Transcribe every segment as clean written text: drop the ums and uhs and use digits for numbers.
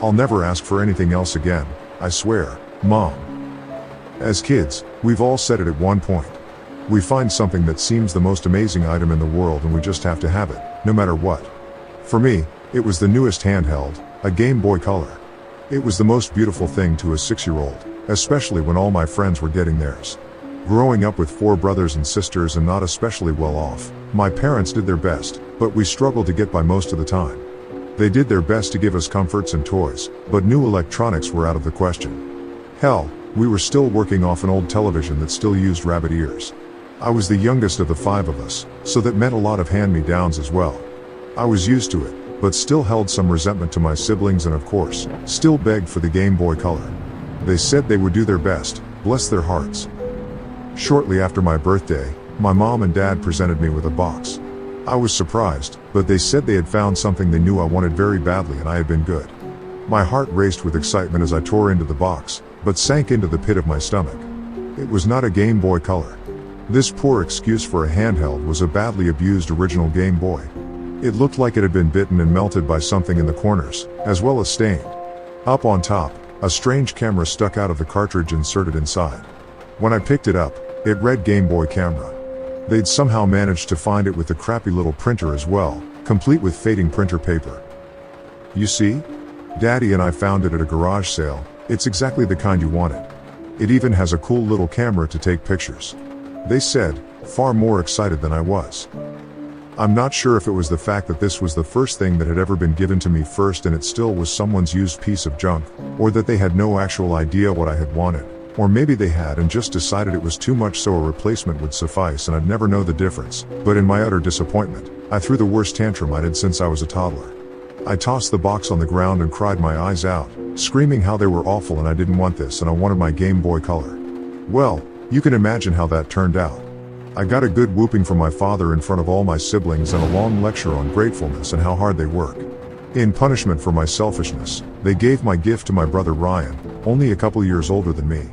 I'll never ask for anything else again, I swear, Mom. As kids, we've all said it at one point. We find something that seems the most amazing item in the world and we just have to have it, no matter what. For me, it was the newest handheld, a Game Boy Color. It was the most beautiful thing to a 6-year-old, especially when all my friends were getting theirs. Growing up with 4 brothers and sisters and not especially well off, my parents did their best, but we struggled to get by most of the time. They did their best to give us comforts and toys, but new electronics were out of the question. Hell, we were still working off an old television that still used rabbit ears. I was the youngest of the 5 of us, so that meant a lot of hand-me-downs as well. I was used to it, but still held some resentment to my siblings and of course, still begged for the Game Boy Color. They said they would do their best, bless their hearts. Shortly after my birthday, my mom and dad presented me with a box. I was surprised, but they said they had found something they knew I wanted very badly and I had been good. My heart raced with excitement as I tore into the box, but sank into the pit of my stomach. It was not a Game Boy Color. This poor excuse for a handheld was a badly abused original Game Boy. It looked like it had been bitten and melted by something in the corners, as well as stained. Up on top, a strange camera stuck out of the cartridge inserted inside. When I picked it up, it read Game Boy Camera. They'd somehow managed to find it with the crappy little printer as well, complete with fading printer paper. You see? Daddy and I found it at a garage sale. It's exactly the kind you wanted. It even has a cool little camera to take pictures. They said, far more excited than I was. I'm not sure if it was the fact that this was the first thing that had ever been given to me first and it still was someone's used piece of junk, or that they had no actual idea what I had wanted, or maybe they had and just decided it was too much so a replacement would suffice and I'd never know the difference, but in my utter disappointment, I threw the worst tantrum I'd had since I was a toddler. I tossed the box on the ground and cried my eyes out, screaming how they were awful and I didn't want this and I wanted my Game Boy Color. Well, you can imagine how that turned out. I got a good whooping from my father in front of all my siblings and a long lecture on gratefulness and how hard they work. In punishment for my selfishness, they gave my gift to my brother Ryan, only a couple years older than me.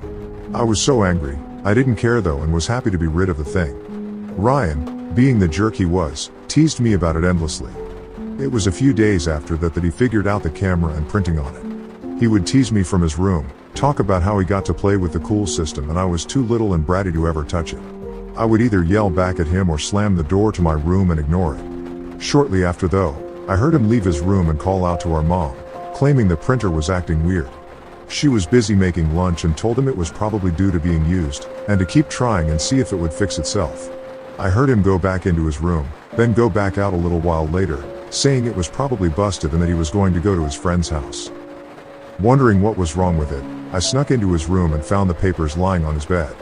I was so angry, I didn't care though and was happy to be rid of the thing. Ryan, being the jerk he was, teased me about it endlessly. It was a few days after that he figured out the camera and printing on it. He would tease me from his room, talk about how he got to play with the cool system and I was too little and bratty to ever touch it. I would either yell back at him or slam the door to my room and ignore it. Shortly after though, I heard him leave his room and call out to our mom, claiming the printer was acting weird. She was busy making lunch and told him it was probably due to being used, and to keep trying and see if it would fix itself. I heard him go back into his room, then go back out a little while later, saying it was probably busted and that he was going to go to his friend's house. Wondering what was wrong with it, I snuck into his room and found the papers lying on his bed.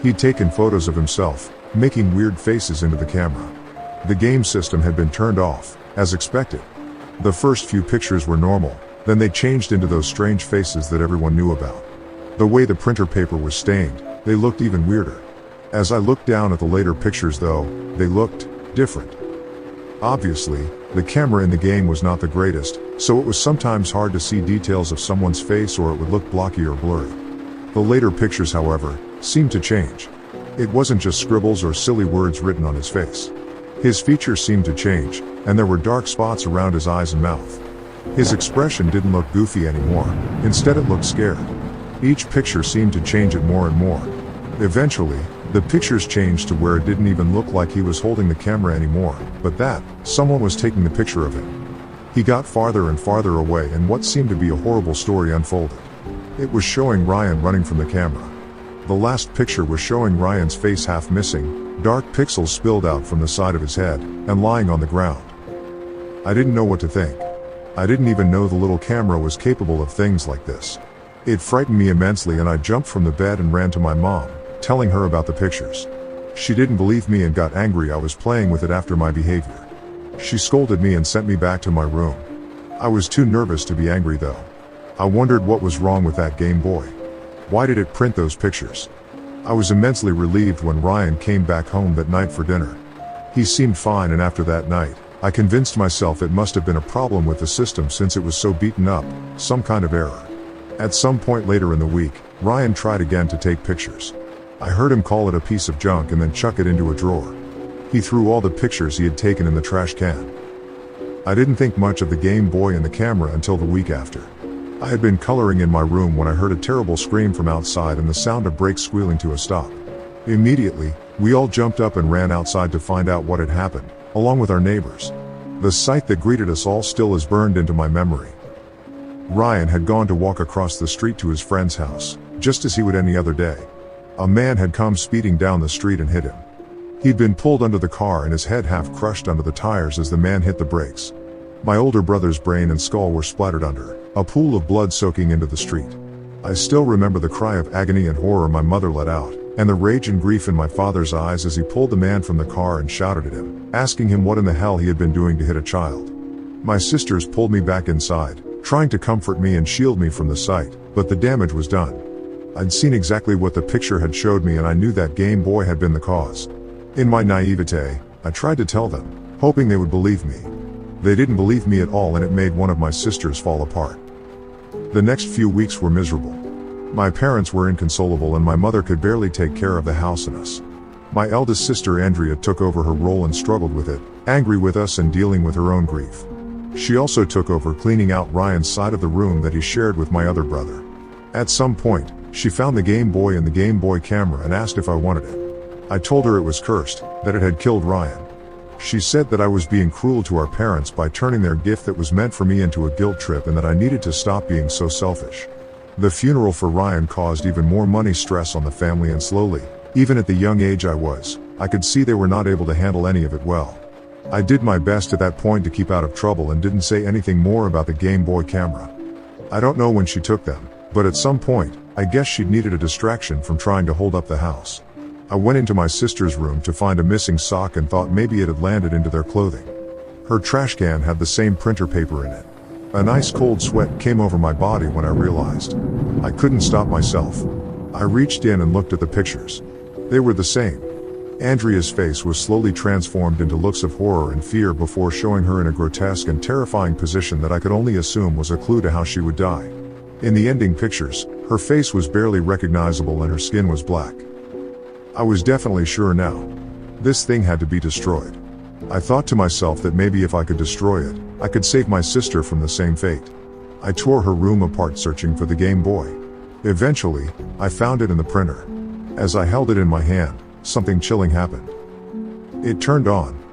He'd taken photos of himself, making weird faces into the camera. The game system had been turned off, as expected. The first few pictures were normal, then they changed into those strange faces that everyone knew about. The way the printer paper was stained, they looked even weirder. As I looked down at the later pictures though, they looked different. Obviously, the camera in the game was not the greatest, so it was sometimes hard to see details of someone's face or it would look blocky or blurry. The later pictures, however, seemed to change. It wasn't just scribbles or silly words written on his face. His features seemed to change, and there were dark spots around his eyes and mouth. His expression didn't look goofy anymore, instead it looked scared. Each picture seemed to change it more and more. Eventually, the pictures changed to where it didn't even look like he was holding the camera anymore, but that someone was taking the picture of him. He got farther and farther away and what seemed to be a horrible story unfolded. It was showing Ryan running from the camera. The last picture was showing Ryan's face half missing, dark pixels spilled out from the side of his head, and lying on the ground. I didn't know what to think. I didn't even know the little camera was capable of things like this. It frightened me immensely and I jumped from the bed and ran to my mom, telling her about the pictures. She didn't believe me and got angry I was playing with it after my behavior. She scolded me and sent me back to my room. I was too nervous to be angry though. I wondered what was wrong with that Game Boy. Why did it print those pictures? I was immensely relieved when Ryan came back home that night for dinner. He seemed fine and after that night, I convinced myself it must have been a problem with the system since it was so beaten up, some kind of error. At some point later in the week, Ryan tried again to take pictures. I heard him call it a piece of junk and then chuck it into a drawer. He threw all the pictures he had taken in the trash can. I didn't think much of the Game Boy and the camera until the week after. I had been coloring in my room when I heard a terrible scream from outside and the sound of brakes squealing to a stop. Immediately, we all jumped up and ran outside to find out what had happened, along with our neighbors. The sight that greeted us all still is burned into my memory. Ryan had gone to walk across the street to his friend's house, just as he would any other day. A man had come speeding down the street and hit him. He'd been pulled under the car and his head half crushed under the tires as the man hit the brakes. My older brother's brain and skull were splattered under, a pool of blood soaking into the street. I still remember the cry of agony and horror my mother let out, and the rage and grief in my father's eyes as he pulled the man from the car and shouted at him, asking him what in the hell he had been doing to hit a child. My sisters pulled me back inside, trying to comfort me and shield me from the sight, but the damage was done. I'd seen exactly what the picture had showed me and I knew that Game Boy had been the cause. In my naivete, I tried to tell them, hoping they would believe me. They didn't believe me at all and it made one of my sisters fall apart. The next few weeks were miserable. My parents were inconsolable and my mother could barely take care of the house and us. My eldest sister Andrea took over her role and struggled with it, angry with us and dealing with her own grief. She also took over cleaning out Ryan's side of the room that he shared with my other brother. At some point, she found the Game Boy and the Game Boy camera and asked if I wanted it. I told her it was cursed, that it had killed Ryan. She said that I was being cruel to our parents by turning their gift that was meant for me into a guilt trip and that I needed to stop being so selfish. The funeral for Ryan caused even more money stress on the family and slowly, even at the young age I was, I could see they were not able to handle any of it well. I did my best at that point to keep out of trouble and didn't say anything more about the Game Boy camera. I don't know when she took them, but at some point, I guess she'd needed a distraction from trying to hold up the house. I went into my sister's room to find a missing sock and thought maybe it had landed into their clothing. Her trash can had the same printer paper in it. An ice cold sweat came over my body when I realized. I couldn't stop myself. I reached in and looked at the pictures. They were the same. Andrea's face was slowly transformed into looks of horror and fear before showing her in a grotesque and terrifying position that I could only assume was a clue to how she would die. In the ending pictures, her face was barely recognizable and her skin was black. I was definitely sure now. This thing had to be destroyed. I thought to myself that maybe if I could destroy it, I could save my sister from the same fate. I tore her room apart searching for the Game Boy. Eventually, I found it in the printer. As I held it in my hand, something chilling happened. It turned on.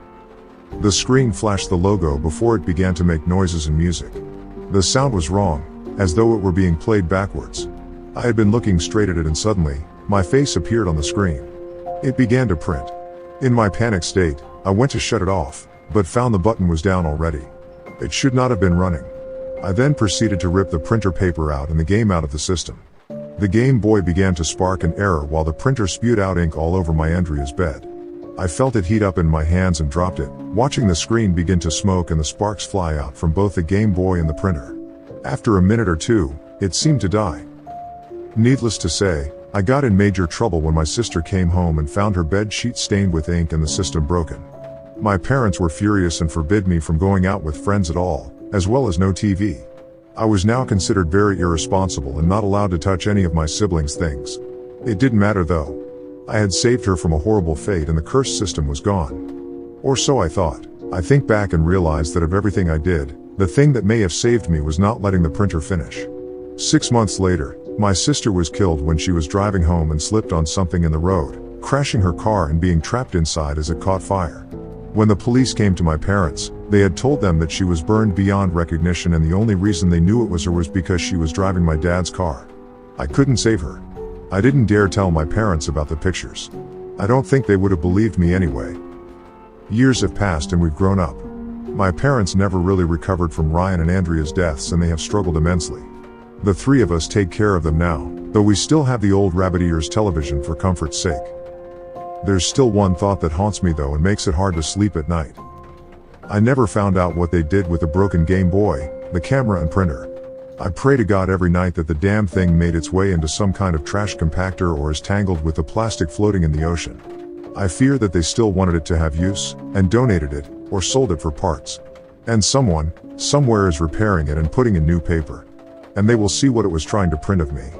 The screen flashed the logo before it began to make noises and music. The sound was wrong, as though it were being played backwards. I had been looking straight at it and suddenly, my face appeared on the screen. It began to print. In my panic state, I went to shut it off, but found the button was down already. It should not have been running. I then proceeded to rip the printer paper out and the game out of the system. The Game Boy began to spark an error while the printer spewed out ink all over my Andrea's bed. I felt it heat up in my hands and dropped it, watching the screen begin to smoke and the sparks fly out from both the Game Boy and the printer. After a minute or two, it seemed to die. Needless to say, I got in major trouble when my sister came home and found her bed sheet stained with ink and the system broken. My parents were furious and forbid me from going out with friends at all, as well as no TV. I was now considered very irresponsible and not allowed to touch any of my siblings' things. It didn't matter though. I had saved her from a horrible fate and the cursed system was gone. Or so I thought. I think back and realize that of everything I did, the thing that may have saved me was not letting the printer finish. 6 months later, my sister was killed when she was driving home and slipped on something in the road, crashing her car and being trapped inside as it caught fire. When the police came to my parents, they had told them that she was burned beyond recognition and the only reason they knew it was her was because she was driving my dad's car. I couldn't save her. I didn't dare tell my parents about the pictures. I don't think they would have believed me anyway. Years have passed and we've grown up. My parents never really recovered from Ryan and Andrea's deaths and they have struggled immensely. The three of us take care of them now, though we still have the old rabbit ears television for comfort's sake. There's still one thought that haunts me though and makes it hard to sleep at night. I never found out what they did with the broken Game Boy, the camera and printer. I pray to God every night that the damn thing made its way into some kind of trash compactor or is tangled with the plastic floating in the ocean. I fear that they still wanted it to have use, and donated it, or sold it for parts. And someone, somewhere is repairing it and putting in new paper. And they will see what it was trying to print of me.